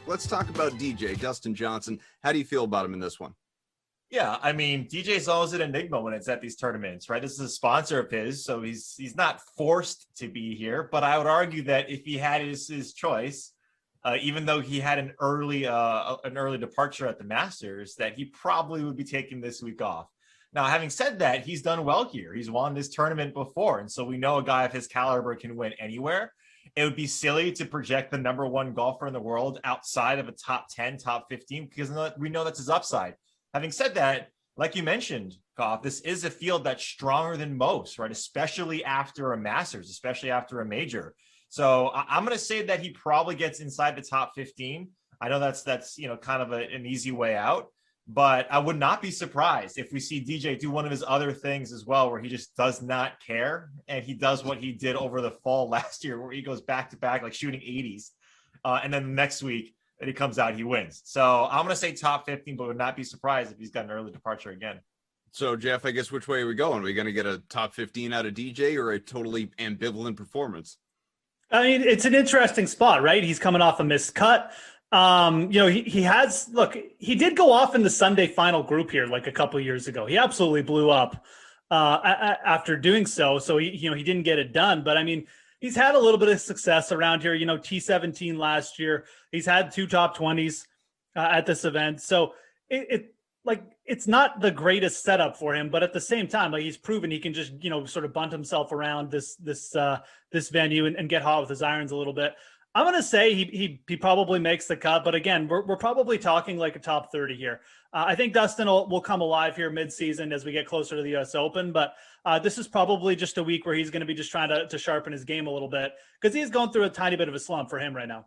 Let's talk about DJ, Dustin Johnson. How do you feel about him in this one? Yeah, I mean, DJ's always an enigma when it's at these tournaments, right? This is a sponsor of his, so he's not forced to be here. But I would argue that if he had his choice, even though he had an early departure at the Masters, that he probably would be taking this week off. Now, having said that, he's done well here. He's won this tournament before, and so we know a guy of his caliber can win anywhere. It would be silly to project the number one golfer in the world outside of a top 10, top 15, because we know that's his upside. Having said that, like you mentioned, Geoff, this is a field that's stronger than most, right? Especially after a Masters, especially after a major. So I'm going to say that he probably gets inside the top 15. I know that's kind of an easy way out, but I would not be surprised if we see DJ do one of his other things as well, where he just does not care. And he does what he did over the fall last year, where he goes back to back, like shooting 80s. And then the next week, that he comes out, he wins. So I'm going to say top 15, but would not be surprised if he's got an early departure again. So, Geoff, I guess which way are we going? Are we going to get a top 15 out of DJ or a totally ambivalent performance? I mean, it's an interesting spot, right? He's coming off a missed cut. He did go off in the Sunday final group here like a couple of years ago. He absolutely blew up after doing so. So, he didn't get it done. But, I mean, he's had a little bit of success around here, T17 last year. He's had 2 top 20s at this event. So it's not the greatest setup for him, but at the same time, like he's proven he can just, sort of bunt himself around this venue and get hot with his irons a little bit. I'm going to say he probably makes the cut, but again, we're probably talking like a top 30 here. I think Dustin will come alive here mid-season as we get closer to the US Open, but this is probably just a week where he's going to be just trying to sharpen his game a little bit because he's going through a tiny bit of a slump for him right now.